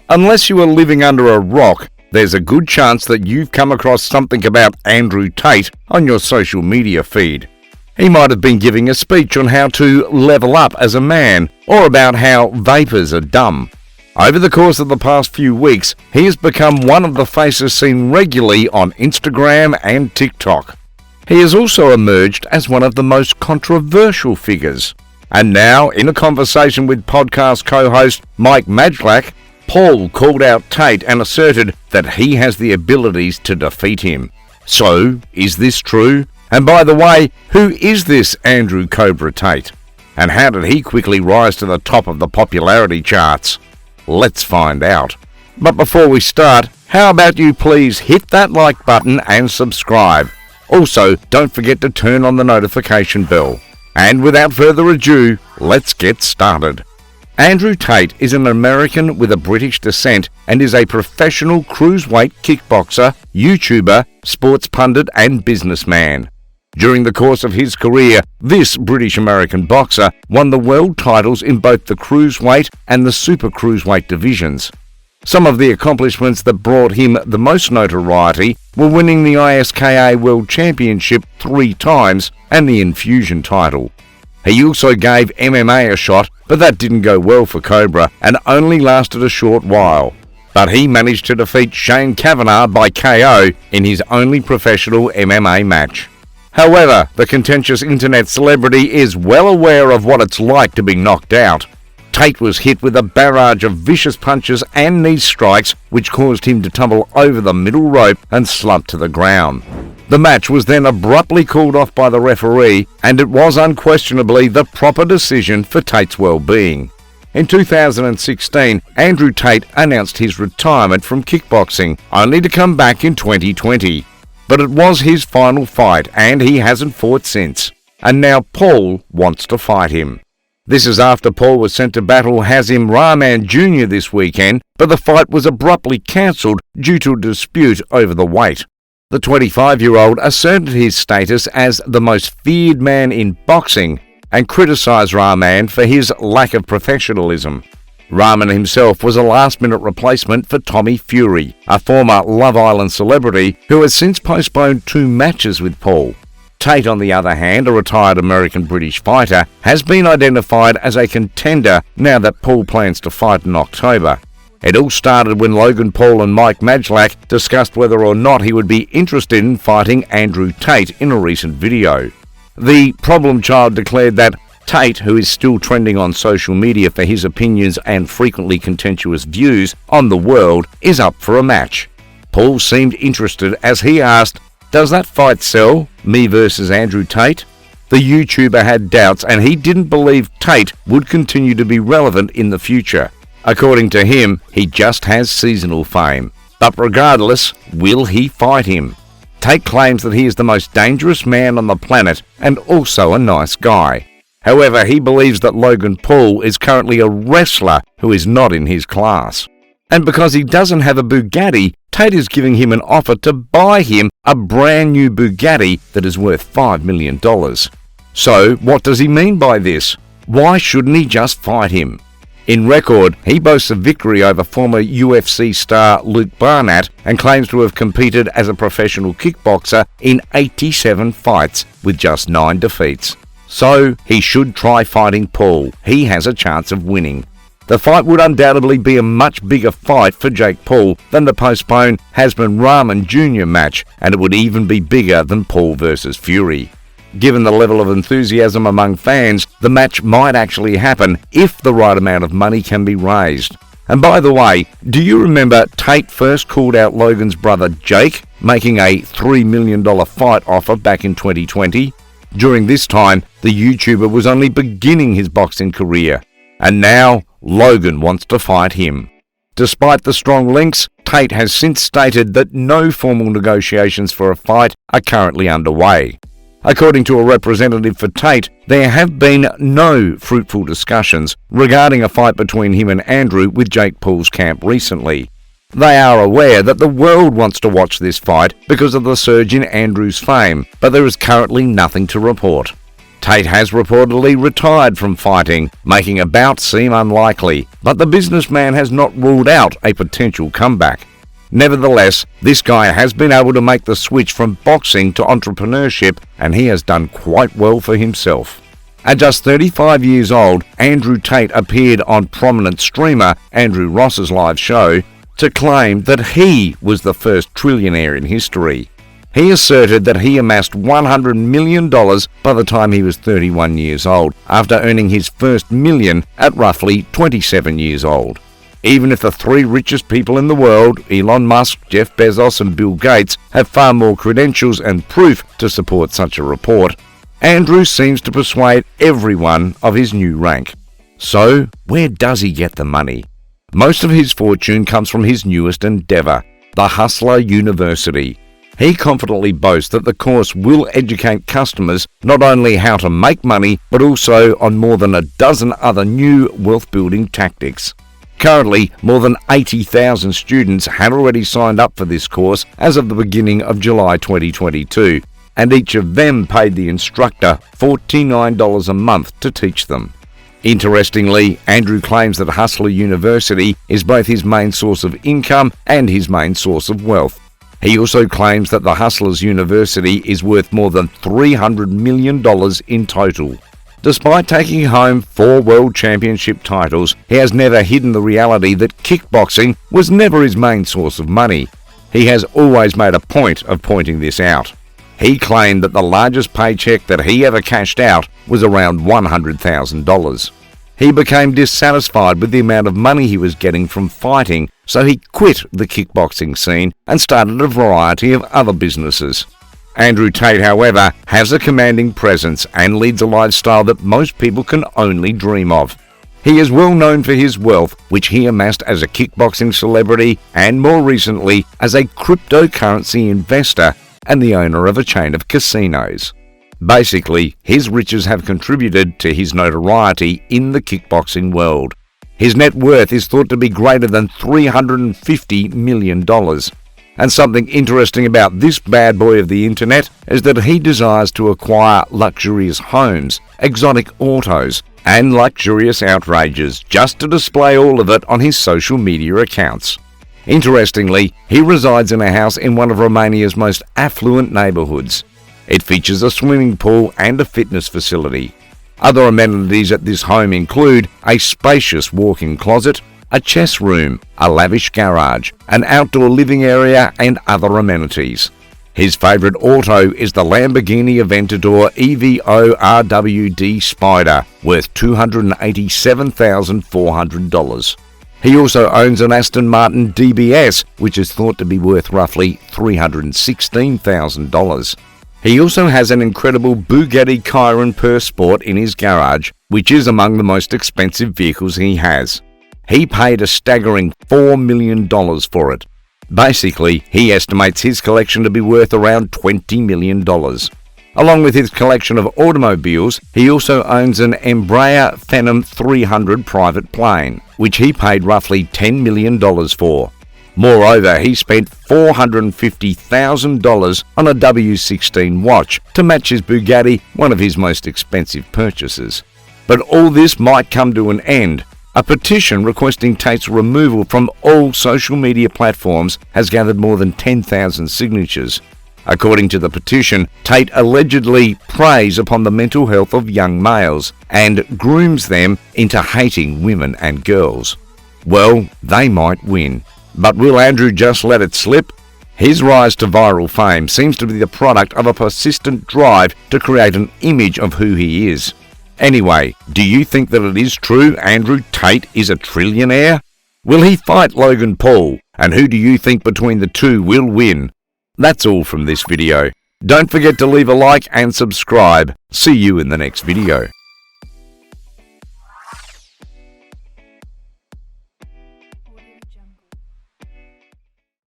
Unless you are living under a rock, there's a good chance that you've come across something about Andrew Tate on your social media feed. He might have been giving a speech on how to level up as a man, or about how vapors are dumb. Over the course of the past few weeks, he has become one of the faces seen regularly on Instagram and TikTok. He has also emerged as one of the most controversial figures. And now, in a conversation with podcast co-host Mike Majlak, Paul called out Tate and asserted that he has the abilities to defeat him. So, is this true? And by the way, who is this Andrew Cobra Tate? And how did he quickly rise to the top of the popularity charts? Let's find out. But before we start, how about you please hit that like button and subscribe. Also, don't forget to turn on the notification bell. And without further ado, let's get started. Andrew Tate is an American with a British descent and is a professional cruiserweight kickboxer, YouTuber, sports pundit and businessman. During the course of his career, this British-American boxer won the world titles in both the cruiserweight and the super cruiserweight divisions. Some of the accomplishments that brought him the most notoriety were winning the ISKA World Championship 3 times and the Infusion title. He also gave MMA a shot, but that didn't go well for Cobra and only lasted a short while. But he managed to defeat Shane Kavanagh by KO in his only professional MMA match. However, the contentious internet celebrity is well aware of what it's like to be knocked out. Tate was hit with a barrage of vicious punches and knee strikes which caused him to tumble over the middle rope and slump to the ground. The match was then abruptly called off by the referee, and it was unquestionably the proper decision for Tate's well-being. In 2016, Andrew Tate announced his retirement from kickboxing, only to come back in 2020. But it was his final fight, and he hasn't fought since. And now Paul wants to fight him. This is after Paul was sent to battle Hazim Rahman Jr. this weekend, but the fight was abruptly cancelled due to a dispute over the weight. The 25-year-old asserted his status as the most feared man in boxing and criticised Rahman for his lack of professionalism. Rahman himself was a last-minute replacement for Tommy Fury, a former Love Island celebrity who has since postponed 2 matches with Paul. Tate, on the other hand, a retired American-British fighter, has been identified as a contender now that Paul plans to fight in October. It all started when Logan Paul and Mike Majlak discussed whether or not he would be interested in fighting Andrew Tate in a recent video. The problem child declared that Tate, who is still trending on social media for his opinions and frequently contentious views on the world, is up for a match. Paul seemed interested as he asked, "Does that fight sell? Me versus Andrew Tate?" The YouTuber had doubts and he didn't believe Tate would continue to be relevant in the future. According to him, he just has seasonal fame. But regardless, will he fight him? Tate claims that he is the most dangerous man on the planet and also a nice guy. However, he believes that Logan Paul is currently a wrestler who is not in his class. And because he doesn't have a Bugatti, Tate is giving him an offer to buy him a brand new Bugatti that is worth $5 million. So, what does he mean by this? Why shouldn't he just fight him? In record, he boasts a victory over former UFC star Luke Barnett and claims to have competed as a professional kickboxer in 87 fights with just 9 defeats. So, he should try fighting Paul. He has a chance of winning. The fight would undoubtedly be a much bigger fight for Jake Paul than the postponed Hazim Rahman Jr. match, and it would even be bigger than Paul versus Fury. Given the level of enthusiasm among fans, the match might actually happen if the right amount of money can be raised. And by the way, do you remember Tate first called out Logan's brother Jake, making a $3 million fight offer back in 2020? During this time, the YouTuber was only beginning his boxing career. And now, Logan wants to fight him. Despite the strong links, Tate has since stated that no formal negotiations for a fight are currently underway. According to a representative for Tate, there have been no fruitful discussions regarding a fight between him and Andrew with Jake Paul's camp recently. They are aware that the world wants to watch this fight because of the surge in Andrew's fame, but there is currently nothing to report. Tate has reportedly retired from fighting, making a bout seem unlikely, but the businessman has not ruled out a potential comeback. Nevertheless, this guy has been able to make the switch from boxing to entrepreneurship, and he has done quite well for himself. At just 35 years old, Andrew Tate appeared on prominent streamer Andrew Ross's live show to claim that he was the first trillionaire in history. He asserted that he amassed $100 million by the time he was 31 years old, after earning his first million at roughly 27 years old. Even if the three richest people in the world, Elon Musk, Jeff Bezos and Bill Gates, have far more credentials and proof to support such a report, Andrew seems to persuade everyone of his new rank. So, where does he get the money? Most of his fortune comes from his newest endeavor, the Hustler University. He confidently boasts that the course will educate customers not only how to make money, but also on more than a dozen other new wealth-building tactics. Currently, more than 80,000 students had already signed up for this course as of the beginning of July 2022, and each of them paid the instructor $49 a month to teach them. Interestingly, Andrew claims that Hustler University is both his main source of income and his main source of wealth. He also claims that the Hustlers University is worth more than $300 million in total. Despite taking home 4 world championship titles, he has never hidden the reality that kickboxing was never his main source of money. He has always made a point of pointing this out. He claimed that the largest paycheck that he ever cashed out was around $100,000. He became dissatisfied with the amount of money he was getting from fighting, so he quit the kickboxing scene and started a variety of other businesses. Andrew Tate, however, has a commanding presence and leads a lifestyle that most people can only dream of. He is well known for his wealth, which he amassed as a kickboxing celebrity and more recently as a cryptocurrency investor and the owner of a chain of casinos. Basically, his riches have contributed to his notoriety in the kickboxing world. His net worth is thought to be greater than $350 million. And something interesting about this bad boy of the internet is that he desires to acquire luxurious homes, exotic autos, and luxurious outrages just to display all of it on his social media accounts. Interestingly, he resides in a house in one of Romania's most affluent neighborhoods. It features a swimming pool and a fitness facility. Other amenities at this home include a spacious walk-in closet, a chess room, a lavish garage, an outdoor living area, and other amenities. His favorite auto is the Lamborghini Aventador EVO RWD Spider, worth $287,400. He also owns an Aston Martin DBS, which is thought to be worth roughly $316,000. He also has an incredible Bugatti Chiron Pur Sport in his garage, which is among the most expensive vehicles he has. He paid a staggering $4 million for it. Basically, he estimates his collection to be worth around $20 million. Along with his collection of automobiles, he also owns an Embraer Phenom 300 private plane, which he paid roughly $10 million for. Moreover, he spent $450,000 on a W16 watch to match his Bugatti, one of his most expensive purchases. But all this might come to an end. A petition requesting Tate's removal from all social media platforms has gathered more than 10,000 signatures. According to the petition, Tate allegedly preys upon the mental health of young males and grooms them into hating women and girls. Well, they might win. But will Andrew just let it slip? His rise to viral fame seems to be the product of a persistent drive to create an image of who he is. Anyway, do you think that it is true Andrew Tate is a trillionaire? Will he fight Logan Paul? And who do you think between the two will win? That's all from this video. Don't forget to leave a like and subscribe. See you in the next video.